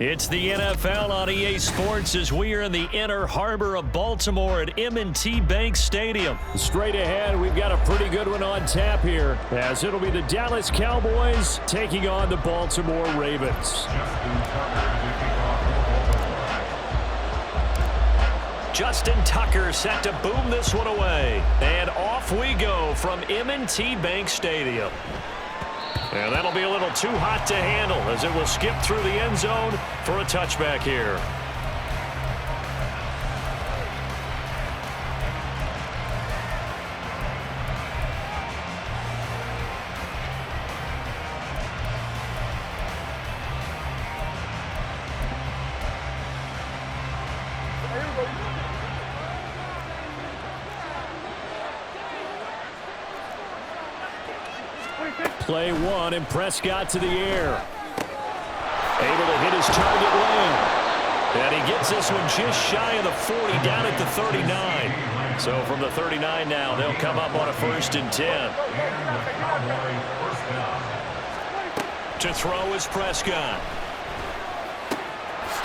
It's the NFL on EA Sports as we are in the inner harbor of Baltimore at M&T Bank Stadium. Straight ahead, we've got a pretty good one on tap here, as it'll be the Dallas Cowboys taking on the Baltimore Ravens. Justin Tucker set to boom this one away. And off we go from M&T Bank Stadium. And that'll be a little too hot to handle as it will skip through the end zone for a touchback here. Play one, and Prescott to the air. Able to hit his target lane. And he gets this one just shy of the 40, down at the 39. So from the 39 now, they'll come up on a 1st and 10. To throw is Prescott.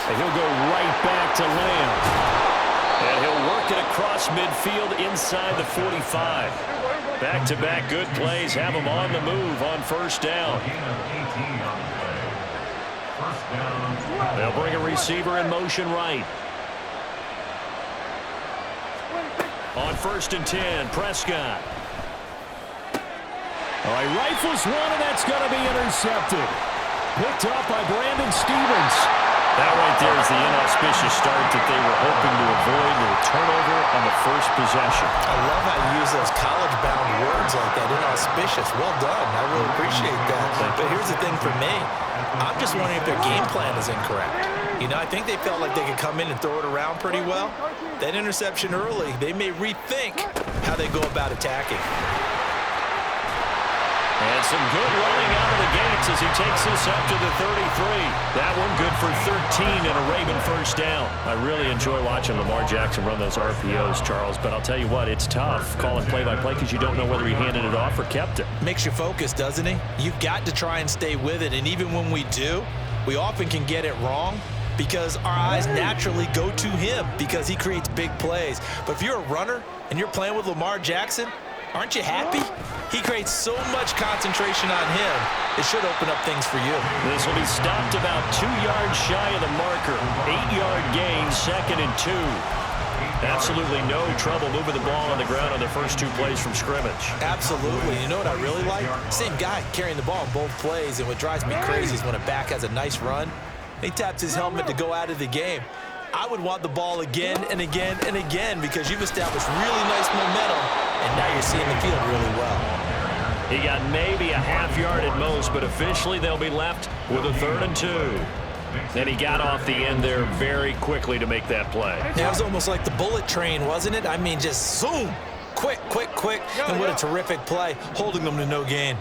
And he'll go right back to Lamb. And he'll work it across midfield inside the 45. Back-to-back good plays have him on the move on 1st down. They'll bring a receiver in motion right. On 1st and 10, Prescott. All right, rifles one, and that's going to be intercepted. Picked up by Brandon Stevens. That right there is the inauspicious start that they were hoping to avoid with a turnover on the 1st possession. I love how you use those college-bound words like that, inauspicious. Well done. I really appreciate that. But here's the thing for me. I'm just wondering if their game plan is incorrect. You know, I think they felt like they could come in and throw it around pretty well. That interception early, they may rethink how they go about attacking. And some good running out of the gates as he takes this up to the 33. That one good for 13 and a Raven 1st down. I really enjoy watching Lamar Jackson run those RPOs, Charles, but I'll tell you what, it's tough calling play-by-play because you don't know whether he handed it off or kept it. Makes you focus, doesn't he? You've got to try and stay with it, and even when we do, we often can get it wrong because our eyes naturally go to him because he creates big plays. But if you're a runner and you're playing with Lamar Jackson, aren't you happy? He creates so much concentration on him. It should open up things for you. This will be stopped about 2 yards shy of the marker. 8-yard gain, 2nd and 2. Absolutely no trouble moving the ball on the ground on the first 2 plays from scrimmage. Absolutely. You know what I really like? Same guy carrying the ball on both plays, and what drives me crazy is when a back has a nice run, he taps his helmet to go out of the game. I would want the ball again and again and again because you've established really nice momentum, and now you're seeing the field really well. He got maybe a half-yard at most, but officially they'll be left with a 3rd and 2. And he got off the end there very quickly to make that play. Yeah, it was almost like the bullet train, wasn't it? I mean, just zoom, quick, quick, quick, and what a terrific play, holding them to no gain.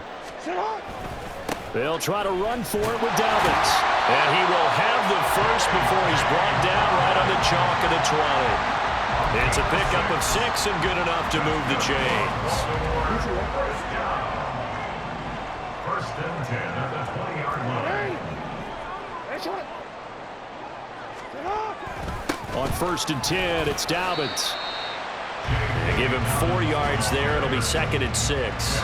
They'll try to run for it with Dobbins. And he will have the first before he's brought down right on the chalk of the 20. It's a pickup of 6 and good enough to move the chains. 1st and 10 at the 20-yard line. On 1st and 10, it's Dobbins. They give him 4 yards there. It'll be 2nd and 6.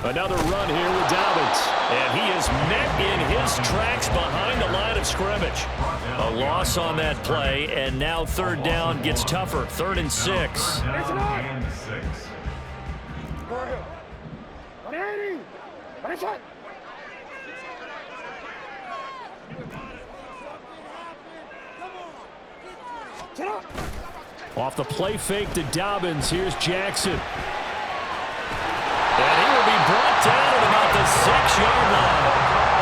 Another run here with Dobbins. And he is met in his tracks behind the line of scrimmage. A loss on that play, and now 3rd down gets tougher. 3rd and 6. Off the play fake to Dobbins, here's Jackson. And he will be brought down at about the 6-yard line.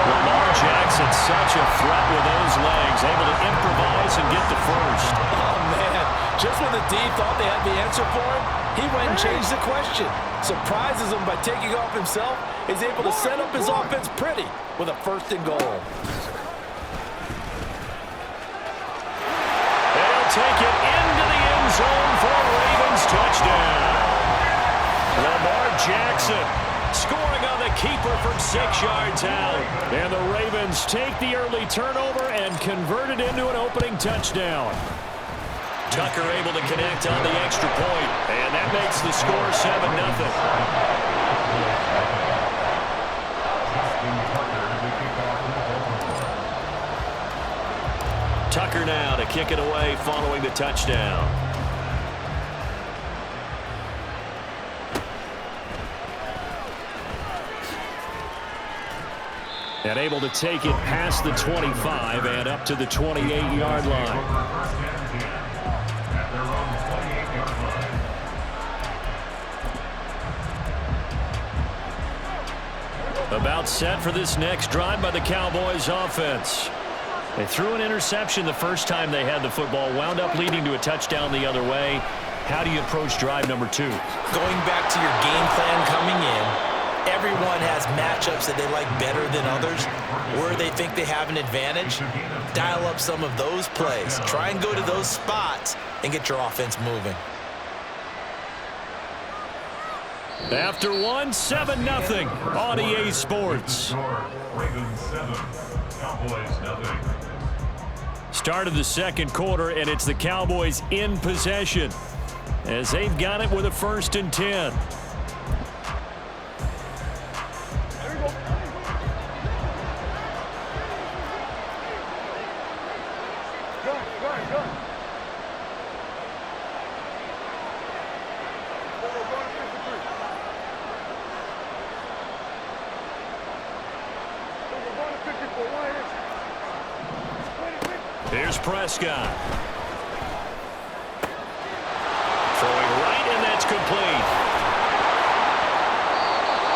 Lamar Jackson, such a threat with those legs, able to improvise and get the first. Oh, man. Just when the D thought they had the answer for him, he went and changed the question. Surprises him by taking off himself. Is able to set up his offense pretty with a 1st and goal. take it into the end zone for a Ravens touchdown. Lamar Jackson scoring on the keeper from 6 yards out. And the Ravens take the early turnover and convert it into an opening touchdown. Tucker able to connect on the extra point, and that makes the score 7-0. Tucker now to kick it away following the touchdown. And able to take it past the 25 and up to the 28-yard line. About set for this next drive by the Cowboys offense. They threw an interception the first time they had the football, wound up leading to a touchdown the other way. How do you approach drive number 2? Going back to your game plan coming in, everyone has matchups that they like better than others, where they think they have an advantage. Dial up some of those plays. Try and go to those spots and get your offense moving. After 7-0 on EA Sports. Start of the second quarter, and it's the Cowboys in possession as they've got it with a 1st and 10. Here's Prescott. Throwing right, and that's complete.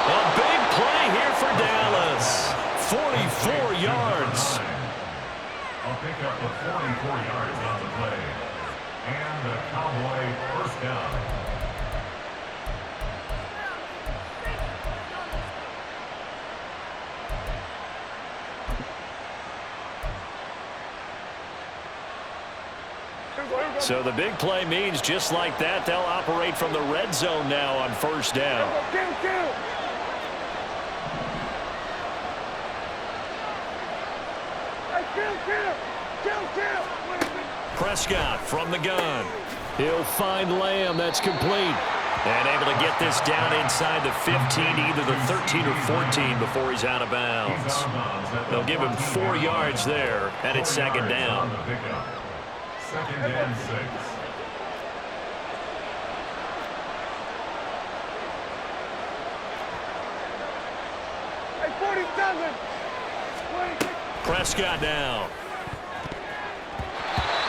A big play here for Dallas. 44 yards. I'll pick up the 44 yards on the play. And the Cowboy first down. So the big play means just like that, they'll operate from the red zone now on 1st down. Prescott from the gun. He'll find Lamb. That's complete. And able to get this down inside the 15, either the 13 or 14 before he's out of bounds. They'll give him 4 yards there, and it's 2nd down. 2nd and 6. Prescott now.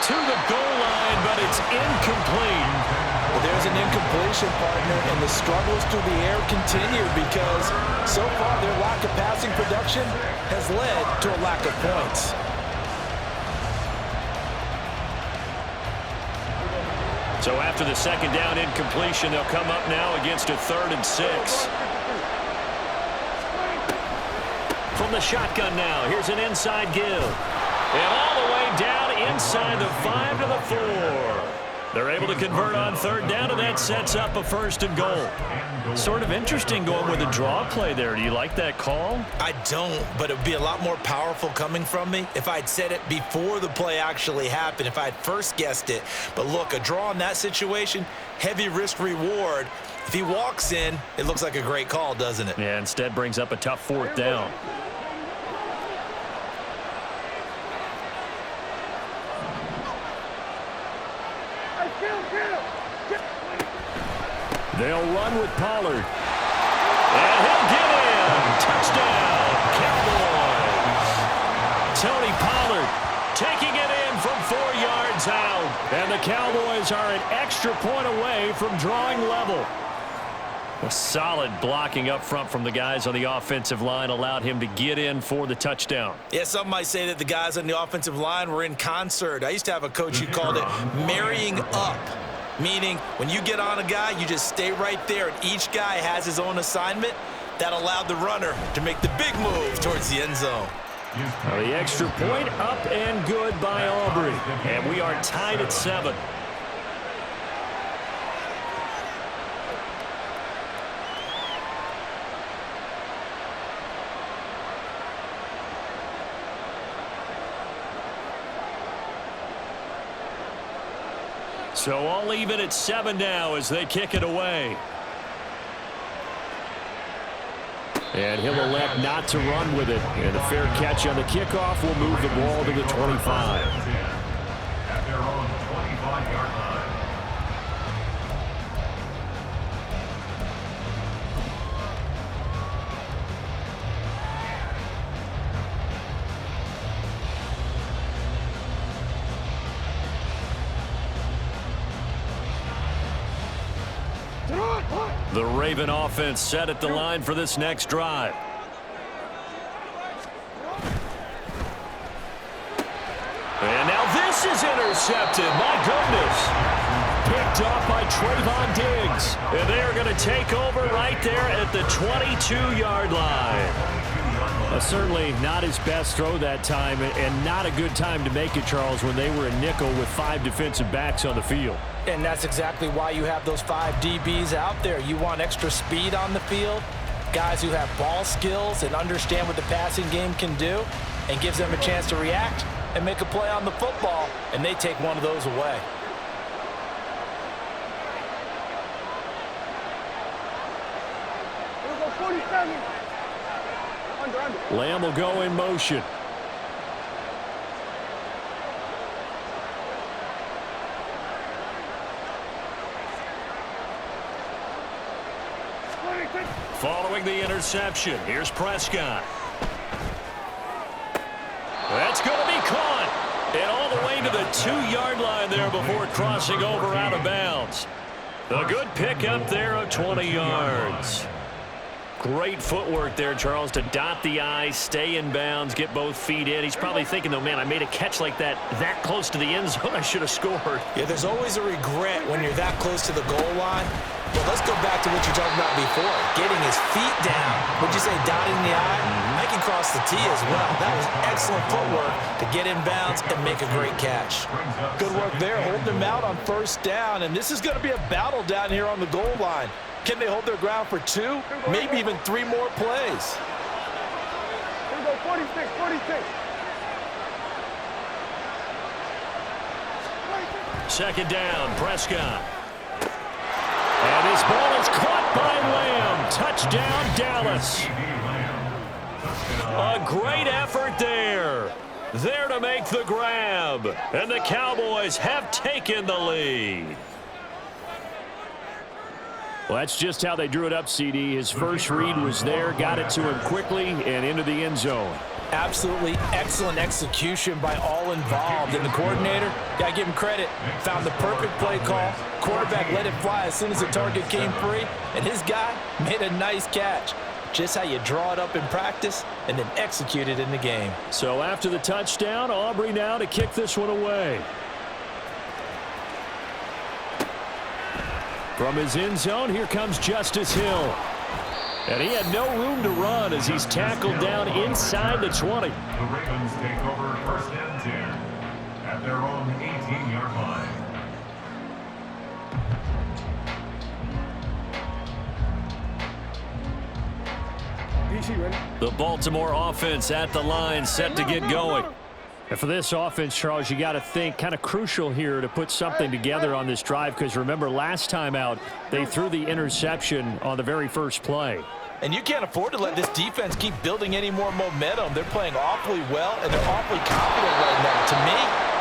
To the goal line, but it's incomplete. Well, there's an incompletion, partner, and the struggles through the air continue because so far their lack of passing production has led to a lack of points. So after the 2nd down incompletion, they'll come up now against a 3rd and 6. From the shotgun now, here's an inside give. And all the way down inside the 5 to the 4. They're able to convert on 3rd down, and that sets up a 1st and goal. Sort of interesting going with a draw play there. Do you like that call? I don't, but it would be a lot more powerful coming from me if I'd said it before the play actually happened, if I'd first guessed it. But look, a draw in that situation, heavy risk reward. If he walks in, it looks like a great call, doesn't it? Yeah, instead brings up a tough 4th down. They'll run with Pollard. And he'll get in. Touchdown, Cowboys. Tony Pollard taking it in from 4 yards out. And the Cowboys are an extra point away from drawing level. A solid blocking up front from the guys on the offensive line allowed him to get in for the touchdown. Yeah, some might say that the guys on the offensive line were in concert. I used to have a coach who called it marrying up. Meaning, when you get on a guy, you just stay right there, and each guy has his own assignment. That allowed the runner to make the big move towards the end zone. The extra point up and good by Aubrey. And we are tied at 7. So all even at 7 now as they kick it away. And he'll elect not to run with it. And a fair catch on the kickoff will move the ball to the 25. At their own 25-yard line. The Raven offense set at the line for this next drive. And now this is intercepted. My goodness. Picked off by Trayvon Diggs. And they are going to take over right there at the 22-yard line. Certainly not his best throw that time, and not a good time to make it, Charles, when they were a nickel with 5 defensive backs on the field. And that's exactly why you have those 5 DBs out there. You want extra speed on the field, guys who have ball skills and understand what the passing game can do, and gives them a chance to react and make a play on the football, and they take one of those away. Lamb will go in motion. Following the interception, here's Prescott. That's going to be caught. And all the way to the 2-yard line there before crossing over out of bounds. A good pickup there of 20 yards. Great footwork there, Charles, to dot the I, stay in bounds, get both feet in. He's probably thinking, though, man, I made a catch like that close to the end zone. I should have scored. Yeah, there's always a regret when you're that close to the goal line. But let's go back to what you talked about before, getting his feet down. Would you say dotting the I? I can cross the T as well. That was excellent footwork to get in bounds and make a great catch. Good work there, holding him out on first down. And this is going to be a battle down here on the goal line. Can they hold their ground for 2, maybe even 3 more plays? Here we go, 46, 46. Second down, Prescott. And his ball is caught by Lamb. Touchdown, Dallas. A great effort there. There to make the grab. And the Cowboys have taken the lead. Well, that's just how they drew it up, CD. His first read was there, got it to him quickly, and into the end zone. Absolutely excellent execution by all involved. And the coordinator, got to give him credit, found the perfect play call. Quarterback let it fly as soon as the target came free, and his guy made a nice catch. Just how you draw it up in practice and then execute it in the game. So after the touchdown, Aubrey now to kick this one away. From his end zone, here comes Justice Hill. And he had no room to run as he's tackled down inside the 20. The Ravens take over 1st and 10 at their own 18-yard line. The Baltimore offense at the line, set to get going. And for this offense, Charles, you got to think kind of crucial here to put something together on this drive, because remember last time out they threw the interception on the very first play. And you can't afford to let this defense keep building any more momentum. They're playing awfully well, and they're awfully confident right now. To me,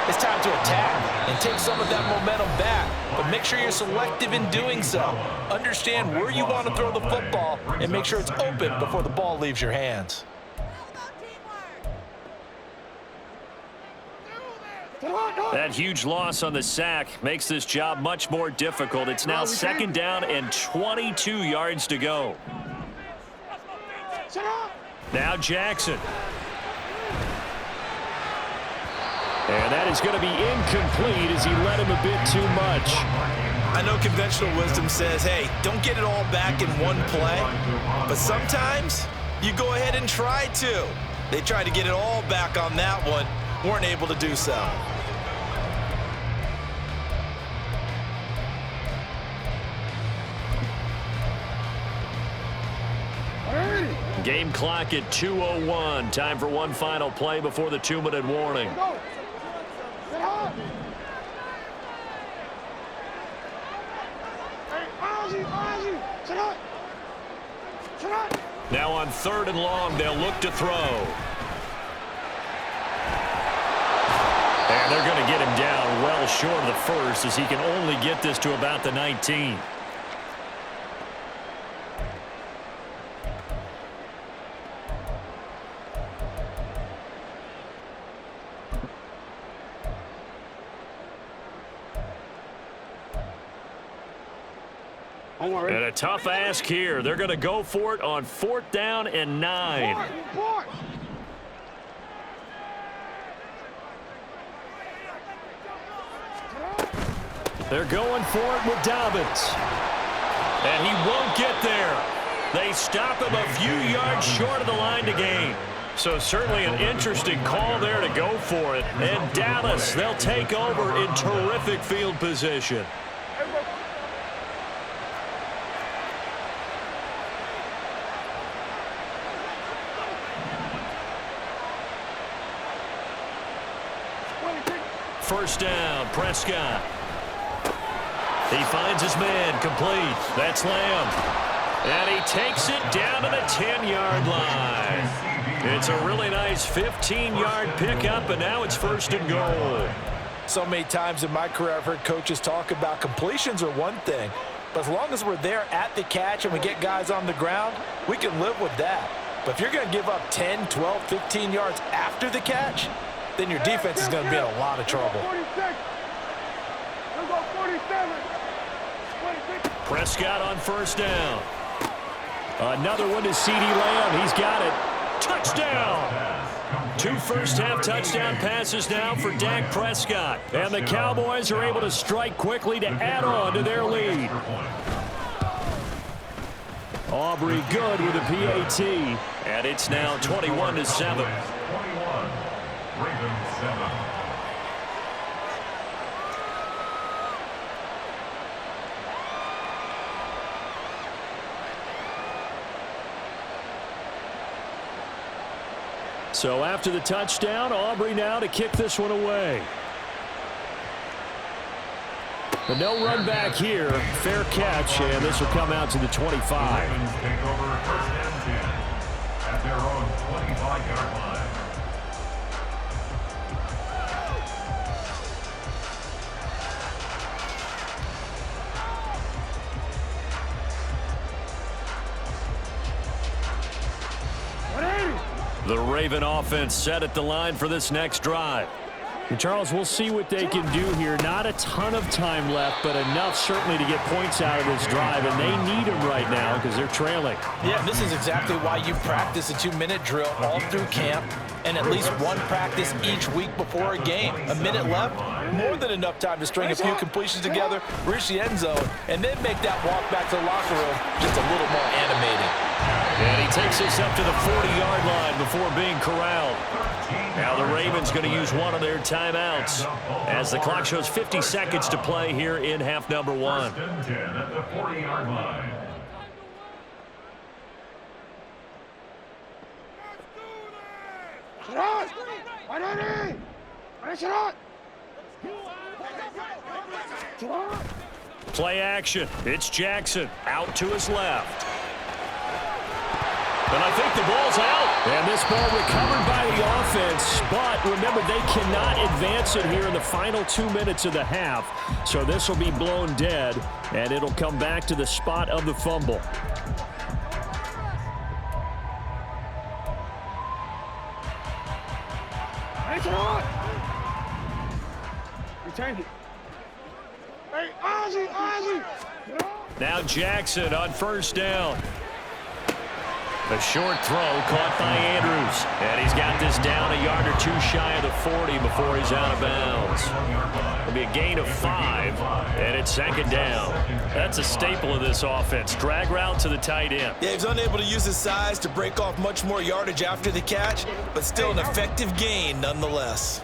it's time to attack and take some of that momentum back. But make sure you're selective in doing so. Understand where you want to throw the football and make sure it's open before the ball leaves your hands. That huge loss on the sack makes this job much more difficult. It's now 2nd down and 22 yards to go. Now Jackson. And that is going to be incomplete as he led him a bit too much. I know conventional wisdom says, hey, don't get it all back in one play. But sometimes you go ahead and try to. They tried to get it all back on that one. Weren't able to do so. Game clock at 2:01. Time for one final play before the 2-minute warning. Now on 3rd and long, they'll look to throw. And they're going to get him down well short of the first, as he can only get this to about the 19. And a tough ask here. They're going to go for it on 4th down and 9. They're going for it with Dobbins. And he won't get there. They stop him a few yards short of the line to gain. So certainly an interesting call there to go for it. And Dallas, they'll take over in terrific field position. First down, Prescott. He finds his man, complete. That's Lamb. And he takes it down to the 10-yard line. It's a really nice 15-yard pickup, and now it's 1st and goal. So many times in my career I've heard coaches talk about completions are one thing, but as long as we're there at the catch and we get guys on the ground, we can live with that. But if you're going to give up 10, 12, 15 yards after the catch, then your defense is going to be in a lot of trouble. 46. Let's go 47. 26. Prescott on 1st down. Another one to CeeDee Lamb. He's got it. Touchdown. 2 first-half touchdown passes now for Dak Prescott. And the Cowboys are able to strike quickly to add on to their lead. Aubrey good with a PAT. And it's now 21-7. Ravens 7. So after the touchdown, Aubrey now to kick this one away. But no run back here. Fair catch, and this will come out to the 25. Ravens take over 1st and 10 at their own 25-yard line. The Raven offense set at the line for this next drive. And Charles, we'll see what they can do here. Not a ton of time left, but enough certainly to get points out of this drive, and they need them right now because they're trailing. Yeah, this is exactly why you practice a 2-minute drill all through camp and at least one practice each week before a game. A minute left, more than enough time to string a few completions together, reach the end zone, and then make that walk back to the locker room just a little more animated. And he takes us up to the 40-yard line before being corralled. Now the Ravens going to use one of their timeouts as the clock shows 50 seconds to play here in half number 1. 1st and 10 at the 40-yard line. Play action. It's Jackson out to his left. And I think the ball's out. And this ball recovered by the offense. But remember, they cannot advance it here in the final 2 minutes of the half. So this will be blown dead, and it'll come back to the spot of the fumble. Retain it. Hey, Ozzy! Now Jackson on 1st down. A short throw caught by Andrews. And he's got this down a yard or two shy of the 40 before he's out of bounds. It'll be a gain of 5, and it's second down. That's a staple of this offense. Drag route to the tight end. Yeah, he's unable to use his size to break off much more yardage after the catch, but still an effective gain nonetheless.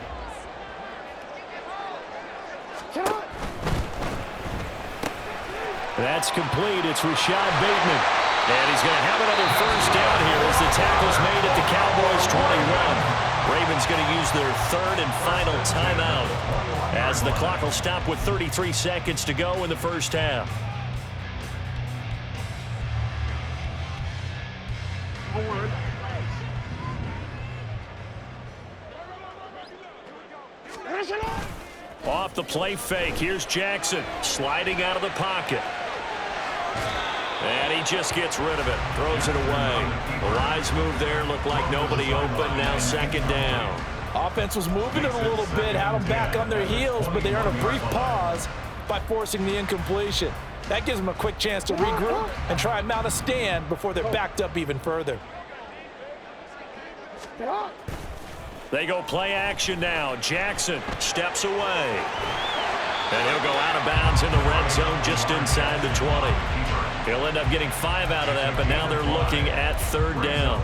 That's complete. It's Rashad Bateman. And he's going to have another first down here as the tackle's made at the Cowboys' 21. Ravens going to use their third and final timeout as the clock will stop with 33 seconds to go in the first half. Off the play fake, here's Jackson sliding out of the pocket. And he just gets rid of it, throws it away. The wise move there, looked like nobody open, now second down. Offense was moving it a little bit, had them back on their heels, but they earned a brief pause by forcing the incompletion. That gives them a quick chance to regroup and try and mount a stand before they're backed up even further. They go play action now. Jackson steps away. And he'll go out of bounds in the red zone just inside the 20. He'll end up getting 5 out of that, but now they're looking at third down.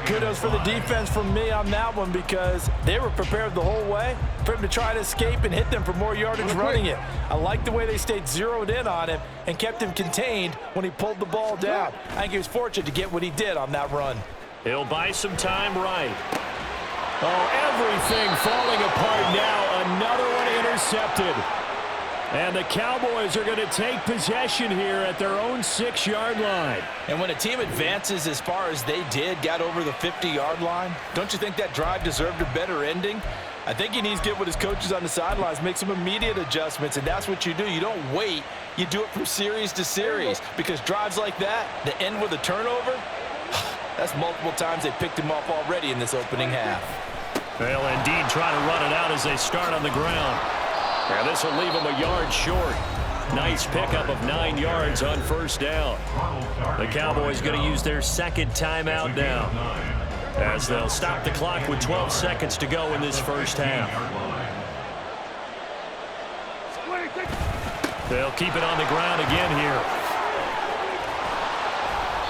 Kudos for the defense from me on that one because they were prepared the whole way for him to try to escape and hit them for more yardage running it. I like the way they stayed zeroed in on him and kept him contained when he pulled the ball down. I think he was fortunate to get what he did on that run. He'll buy some time right. Oh, everything falling apart now. Another one intercepted. And the Cowboys are going to take possession here at their own 6-yard line. And when a team advances as far as they did, got over the 50-yard line, don't you think that drive deserved a better ending? I think he needs to get with his coaches on the sidelines, make some immediate adjustments, and that's what you do. You don't wait. You do it from series to series because drives like that, that end with a turnover, that's multiple times they picked him off already in this opening half. They'll indeed try to run it out as they start on the ground. And this will leave them a yard short. Nice pickup of 9 yards on first down. The Cowboys going to use their second timeout now as they'll stop the clock with 12 seconds to go in this first half. They'll keep it on the ground again here.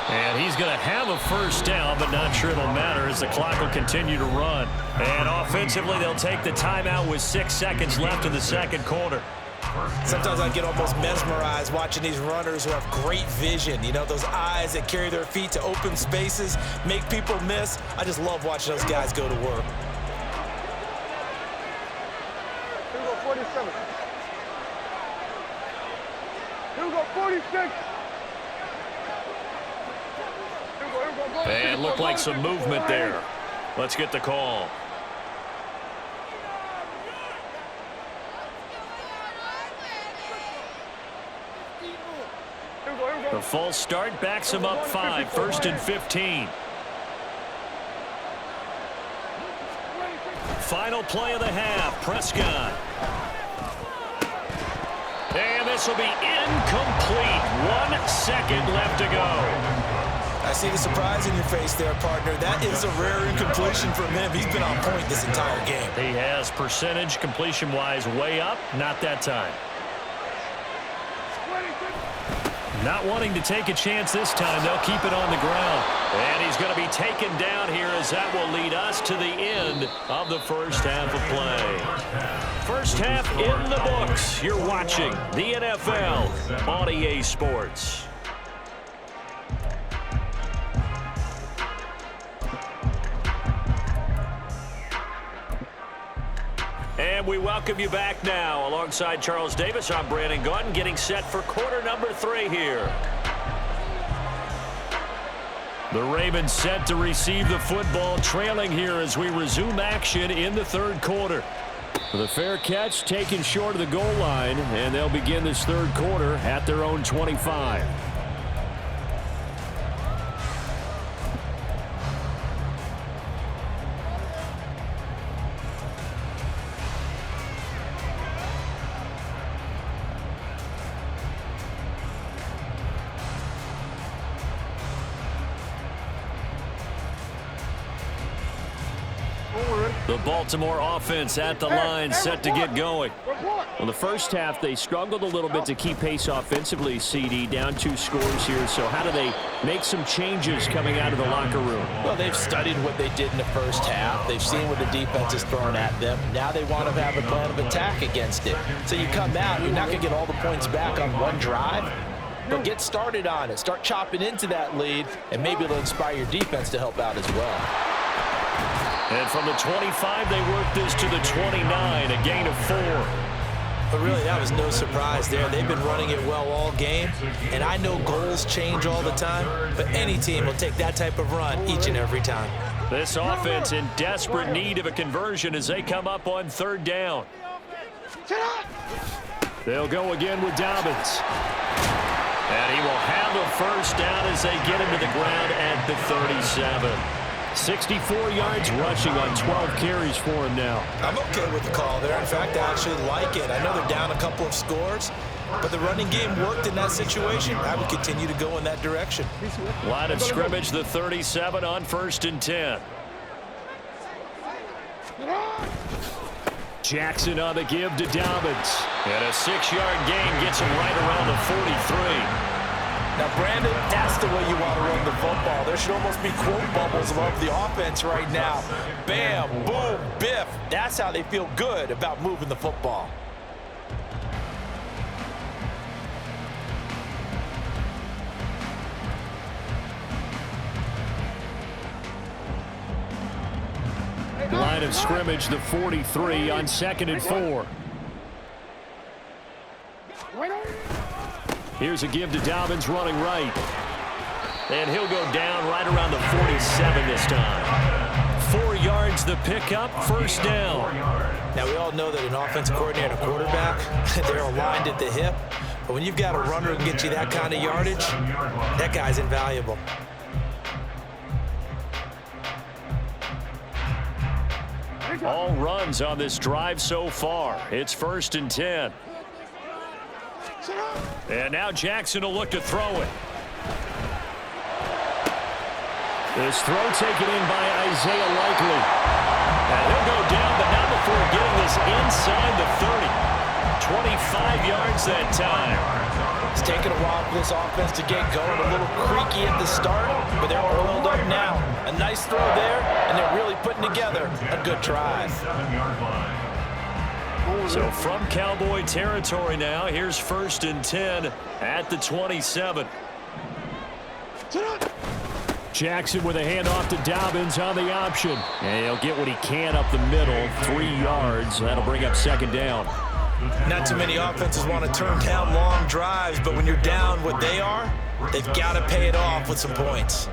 And he's going to have a first down, but not sure it'll matter as the clock will continue to run. And offensively, they'll take the timeout with 6 seconds left in the second quarter. Sometimes I get almost mesmerized watching these runners who have great vision. You know, those eyes that carry their feet to open spaces, make people miss. I just love watching those guys go to work. Here we go, 47. Here we go, 46. And looked like some movement there. Let's get the call. The false start backs him up 5, 1st and 15. Final play of the half, Prescott. And this will be incomplete. 1 second left to go. I see the surprise in your face there, partner. That is a rare incompletion from him. He's been on point this entire game. He has percentage completion-wise way up. Not that time. Not wanting to take a chance this time. They'll keep it on the ground. And he's going to be taken down here as that will lead us to the end of the first half of play. First half in the books. You're watching the NFL on EA Sports. And we welcome you back now. Alongside Charles Davis, I'm Brandon Gunn, getting set for quarter number 3 here. The Ravens set to receive the football, trailing here as we resume action in the third quarter. The fair catch taken short of the goal line, and they'll begin this third quarter at their own 25. The Baltimore offense at the line, set to get going. Well, the first half, they struggled a little bit to keep pace offensively, CD, down 2 scores here. So how do they make some changes coming out of the locker room? Well, they've studied what they did in the first half. They've seen what the defense is throwing at them. Now they want to have a plan of attack against it. So you come out, you're not going to get all the points back on one drive, but get started on it. Start chopping into that lead, and maybe it'll inspire your defense to help out as well. And from the 25, they work this to the 29, a gain of 4. But really, that was no surprise there. They've been running it well all game, and I know goals change all the time, but any team will take that type of run each and every time. This offense in desperate need of a conversion as they come up on 3rd down. They'll go again with Dobbins. And he will have the first down as they get him to the ground at the 37. 64 yards rushing on 12 carries for him now. I'm okay with the call there. In fact, I actually like it. I know they're down a couple of scores, but the running game worked in that situation. I would continue to go in that direction. Line of scrimmage, the 37 on 1st and 10. Jackson on the give to Dobbins. And a 6-yard gain gets him right around the 43. Now, Brandon, that's the way you want to run the football. There should almost be quote bubbles above the offense right now. Bam, boom, biff. That's how they feel good about moving the football. Line of scrimmage, the 43 on 2nd and 4. Here's a give to Dobbins running right. And he'll go down right around the 47 this time. 4 yards the pickup, 1st down. Now, we all know that an offensive coordinator and a quarterback, they're aligned at the hip. But when you've got a runner who can get you that kind of yardage, that guy's invaluable. All runs on this drive so far. It's 1st and 10. And now Jackson will look to throw it. This throw taken in by Isaiah Likely. And he'll go down, but not before getting this inside the 30. 25 yards that time. It's taken a while for this offense to get going. A little creaky at the start, but they're oiled up now. A nice throw there, and they're really putting together a good drive. So from Cowboy territory now, here's 1st and 10 at the 27. Jackson with a handoff to Dobbins on the option. And he'll get what he can up the middle, 3 yards. That'll bring up 2nd down. Not too many offenses want to turn down long drives, but when you're down what they are, they've got to pay it off with some points.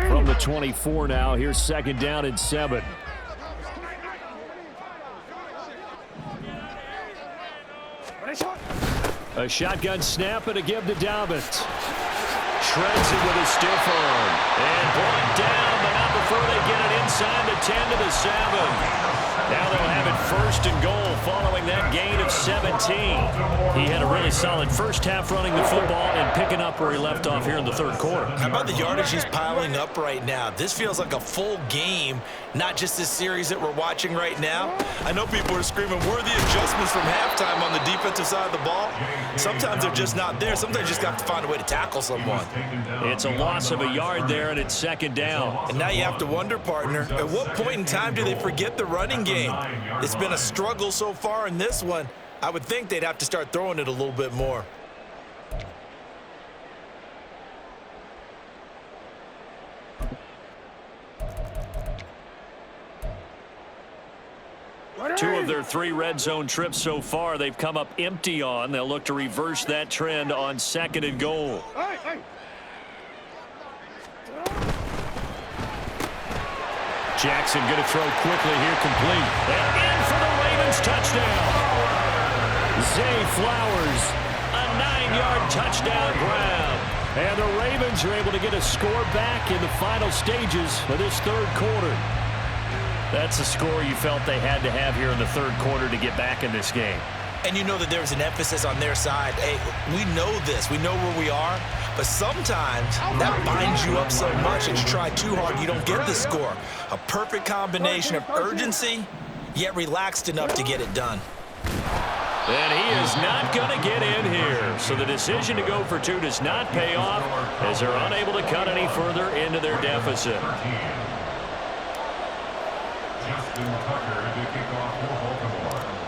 From the 24 now, here's 2nd down and 7. A shotgun snap and a give to Dobbins. Shreds it with a stiff arm. And brought down, but not before they get it inside the 10 to the 7. Now they'll have it 1st and goal following that gain of 17. He had a really solid first half running the football and picking up where he left off here in the 3rd quarter. How about the yardage he's piling up right now? This feels like a full game, not just this series that we're watching right now. I know people are screaming, where are the adjustments from halftime on the defensive side of the ball? Sometimes they're just not there. Sometimes you just have to find a way to tackle someone. It's a loss of a yard there, and it's 2nd down. And now you have to wonder, partner, at what point in time do they forget the running game? It's been a struggle so far in this one. I would think they'd have to start throwing it a little bit more. Two of their 3 red zone trips so far, they've come up empty on. They'll look to reverse that trend on 2nd and goal. Jackson going to throw quickly here, complete. And in for the Ravens touchdown. Zay Flowers, a 9-yard touchdown grab. And the Ravens are able to get a score back in the final stages of this 3rd quarter. That's a score you felt they had to have here in the 3rd quarter to get back in this game. And you know that there's an emphasis on their side. Hey, we know this. We know where we are. But sometimes that binds you up so much that you try too hard, you don't get the score. A perfect combination of urgency, yet relaxed enough to get it done. And he is not going to get in here. So the decision to go for two does not pay off as they're unable to cut any further into their deficit.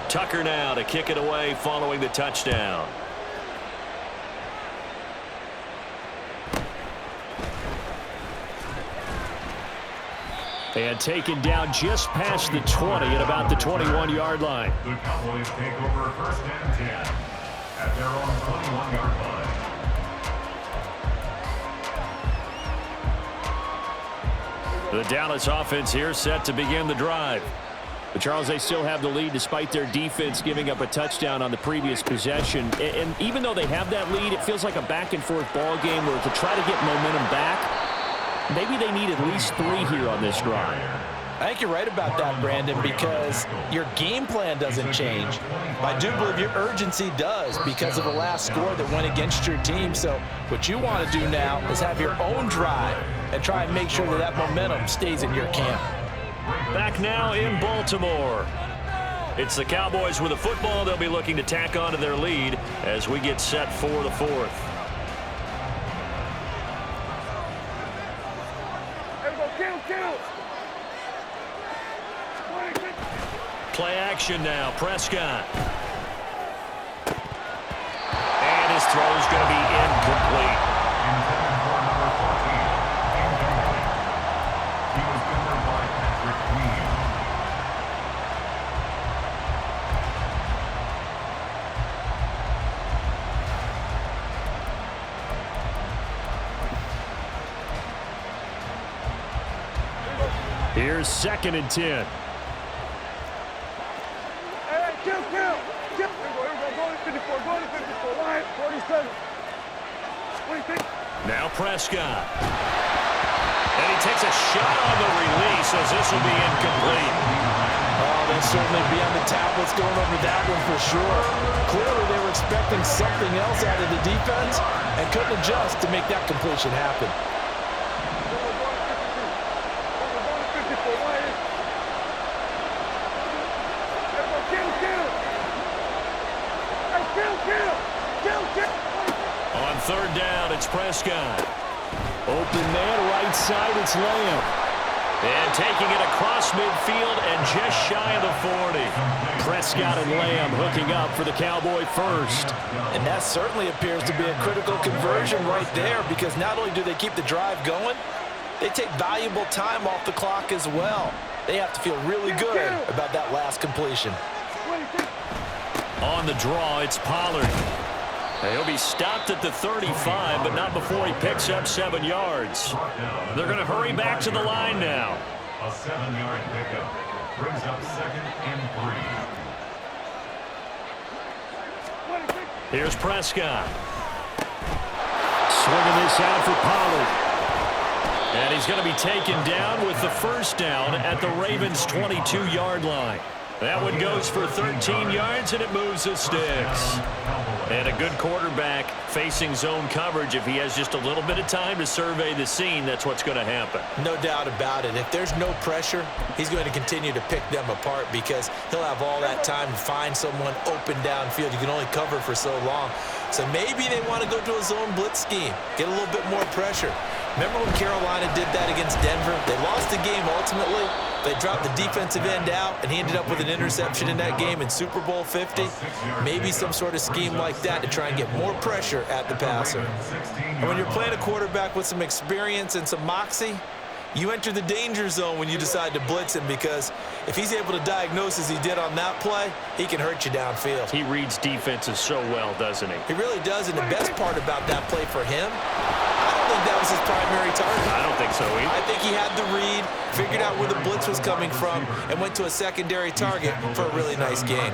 Tucker now to kick it away following the touchdown. And taken down just past the 20 at about the 21-yard line. The Cowboys take over first and 10 at their own 21-yard line. The Dallas offense here set to begin the drive. But Charles, they still have the lead despite their defense giving up a touchdown on the previous possession. And even though they have that lead, it feels like a back-and-forth ball game where to try to get momentum back, maybe they need at least 3 here on this drive. I think you're right about that, Brandon, because your game plan doesn't change. I do believe your urgency does because of the last score that went against your team. So what you want to do now is have your own drive and try and make sure that that momentum stays in your camp. Back now in Baltimore. It's the Cowboys with a football. They'll be looking to tack on to their lead as we get set for the 4th. Play action now. Prescott. And his throw is going to be incomplete. He was covered by Patrick Queen. Here's 2nd and 10. Now Prescott. And he takes a shot on the release as this will be incomplete. Oh, they'll certainly be on the tablets going over that one for sure. Clearly they were expecting something else out of the defense and couldn't adjust to make that completion happen. On 3rd down, it's Prescott. Open man, right side, it's Lamb. And taking it across midfield and just shy of the 40. Prescott and Lamb hooking up for the Cowboy first. And that certainly appears to be a critical conversion right there because not only do they keep the drive going, they take valuable time off the clock as well. They have to feel really good about that last completion. On the draw, it's Pollard. He'll be stopped at the 35, but not before he picks up 7 yards. They're going to hurry back to the line now. A 7-yard pickup brings up 2nd and 3. Here's Prescott. Swinging this out for Pollard. And he's going to be taken down with the first down at the Ravens' 22-yard line. That one goes for 13 yards, and it moves the sticks. And a good quarterback facing zone coverage. If he has just a little bit of time to survey the scene, that's what's going to happen. No doubt about it. If there's no pressure, he's going to continue to pick them apart because he'll have all that time to find someone open downfield. You can only cover for so long. So maybe they want to go to a zone blitz scheme, get a little bit more pressure. Remember when Carolina did that against Denver? They lost the game ultimately. They dropped the defensive end out, and he ended up with an interception in that game in Super Bowl 50. Maybe some sort of scheme like that to try and get more pressure at the passer. And when you're playing a quarterback with some experience and some moxie, you enter the danger zone when you decide to blitz him because if he's able to diagnose as he did on that play, he can hurt you downfield. He reads defenses so well, doesn't he? He really does, and the best part about that play for him, I don't think that was his primary target. I don't think so either. I think he had the read, figured out where the blitz was coming from, and went to a secondary target for a really nice gain.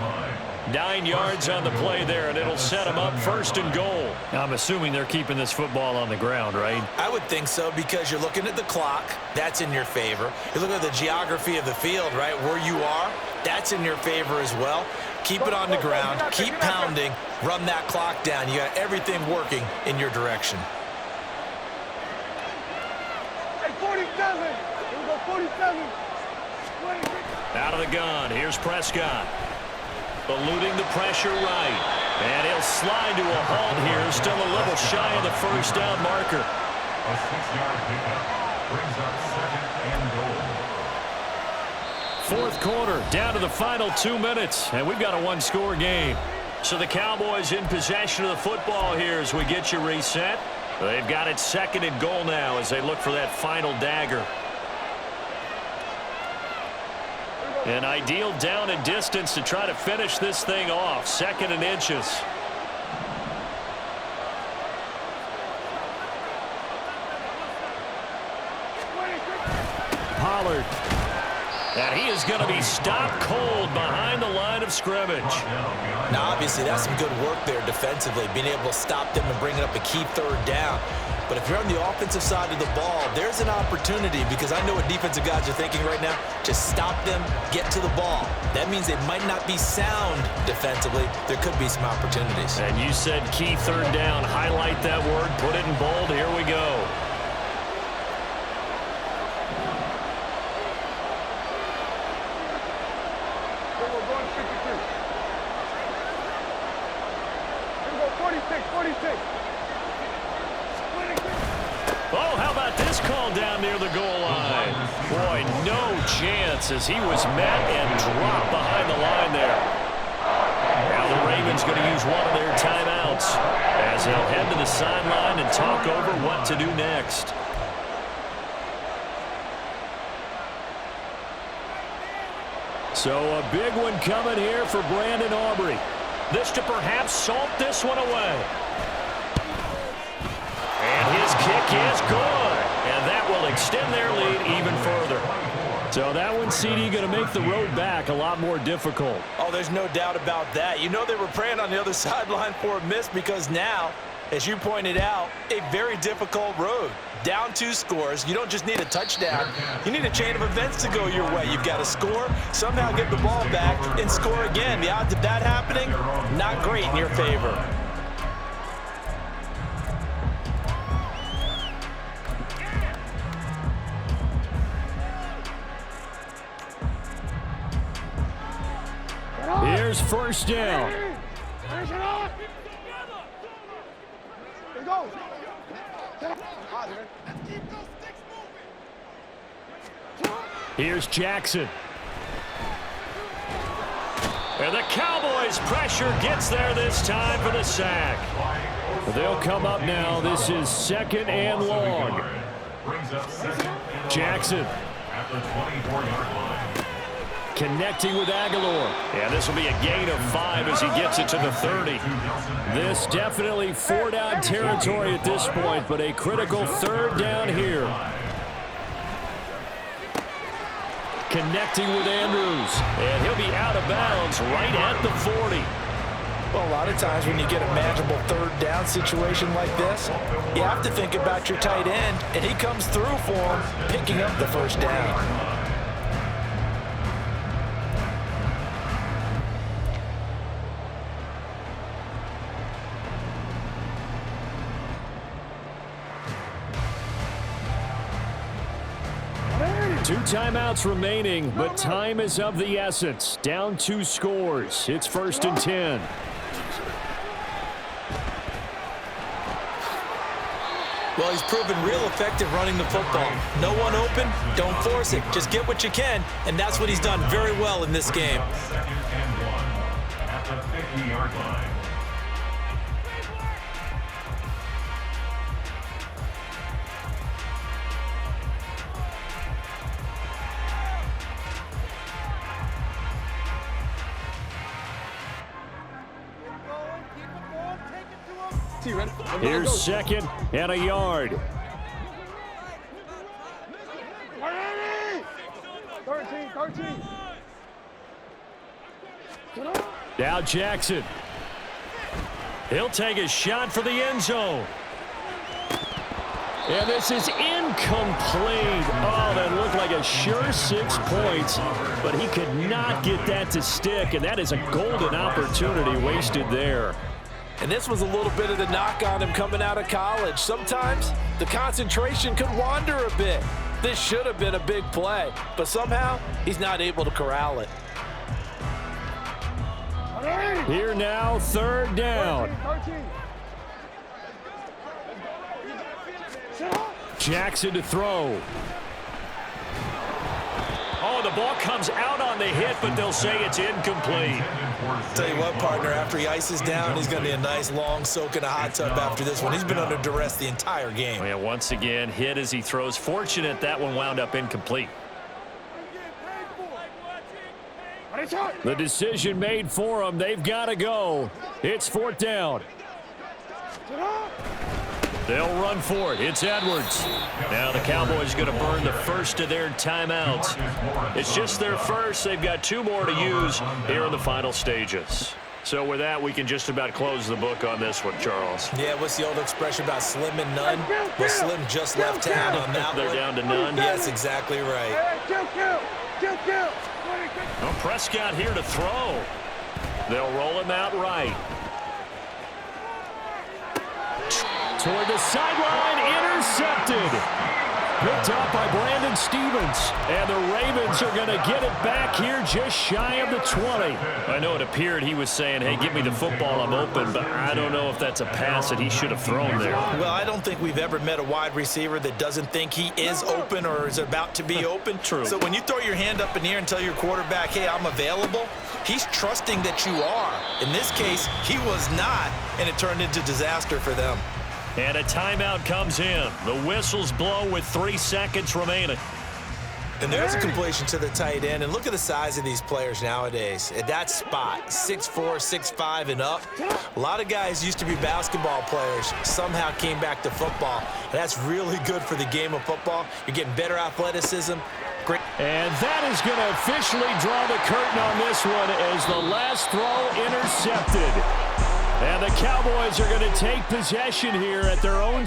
9 yards on the play there, and it'll set them up 1st and goal. Now, I'm assuming they're keeping this football on the ground, right? I would think so because you're looking at the clock. That's in your favor. You're looking at the geography of the field, right, where you are. That's in your favor as well. Keep it on the ground. Keep pounding. Run that clock down. You got everything working in your direction. Hey, 47. Here we go, 47. Out of the gun. Here's Prescott. Eluding the pressure right. And he'll slide to a halt here. Still a little shy of the first down marker. A 6-yard pickup brings up 2nd and goal. Fourth quarter, down to the final 2 minutes, and we've got a one-score game. So the Cowboys in possession of the football here as we get you reset. They've got it 2nd and goal now as they look for that final dagger. An ideal down and distance to try to finish this thing off. 2nd and inches. Pollard. And he is going to be stopped cold behind the line of scrimmage. Now, obviously, that's some good work there defensively, being able to stop them and bring it up a key 3rd down. But if you're on the offensive side of the ball, there's an opportunity because I know what defensive guys are thinking right now. Just stop them, get to the ball. That means they might not be sound defensively. There could be some opportunities. And you said key 3rd down. Highlight that word. Put it in bold. Here we go. We're going 52. Here we go, 46, 46. Oh, how about this call down near the goal line? Boy, no chance as he was met and dropped behind the line there. Now the Ravens going to use one of their timeouts as they'll head to the sideline and talk over what to do next. So a big one coming here for Brandon Aubrey. This to perhaps salt this one away. And his kick is good. And that will extend their lead even further. So that one, CD, going to make the road back a lot more difficult. Oh, there's no doubt about that. You know they were praying on the other sideline for a miss because now, as you pointed out, a very difficult road. Down 2 scores. You don't just need a touchdown. You need a chain of events to go your way. You've got to score, somehow get the ball back, and score again. The odds of that happening, not great in your favor. Here's first down. Finish it off. Let's go. Here's Jackson. And the Cowboys' pressure gets there this time for the sack. They'll come up now. This is 2nd and long. Jackson. At the 24-yard line. Connecting with Aguilar. And this will be a gain of 5 as he gets it to the 30. This definitely 4-down territory at this point, but a critical 3rd down here. Connecting with Andrews. And he'll be out of bounds right at the 40. Well, a lot of times when you get a manageable 3rd down situation like this, you have to think about your tight end, and he comes through for him, picking up the 1st down. Two timeouts remaining, but time is of the essence. Down 2 scores. It's 1st and 10. Well, he's proven real effective running the football. No one open, don't force it. Just get what you can, and that's what he's done very well in this game. 2nd and 1 at the 50-yard line. Here's 2nd and a yard. 13. Now Jackson. He'll take a shot for the end zone. And this is incomplete. Oh, that looked like a sure 6 points, but he could not get that to stick, and that is a golden opportunity wasted there. And this was a little bit of the knock on him coming out of college. Sometimes the concentration could wander a bit. This should have been a big play, but somehow he's not able to corral it. Here now, 3rd down. Jackson to throw. Oh, the ball comes out on the hit, but they'll say it's incomplete. Tell you what, partner, after he ices down, he's going to be a nice long soak in a hot tub after this one. He's been under duress the entire game. Oh, yeah, once again, hit as he throws. Fortunate that one wound up incomplete. The decision made for them. They've got to go. It's 4th down. They'll run for it. It's Edwards. Now the Cowboys are going to burn the first of their timeouts. It's just their first. They've got 2 more to use here in the final stages. So with that, we can just about close the book on this one, Charles. Yeah, what's the old expression about slim and none? Well, Slim just left town on that one. They're down to none. Yes, exactly right. Well, Prescott here to throw. They'll roll him out right. Toward the sideline, intercepted. Picked up by Brandon Stevens. And the Ravens are going to get it back here just shy of the 20. I know it appeared he was saying, hey, give me the football, I'm open, but I don't know if that's a pass that he should have thrown there. Well, I don't think we've ever met a wide receiver that doesn't think he is open or is about to be open. True. So when you throw your hand up in the air and tell your quarterback, hey, I'm available, he's trusting that you are. In this case, he was not, and it turned into disaster for them. And a timeout comes in. The whistles blow with 3 seconds remaining. And there's a completion to the tight end. And look at the size of these players nowadays. At that spot, 6'4", 6'5", and up. A lot of guys used to be basketball players, somehow came back to football. And that's really good for the game of football. You're getting better athleticism. Great. And that is going to officially draw the curtain on this one as the last throw intercepted. And the Cowboys are going to take possession here at their own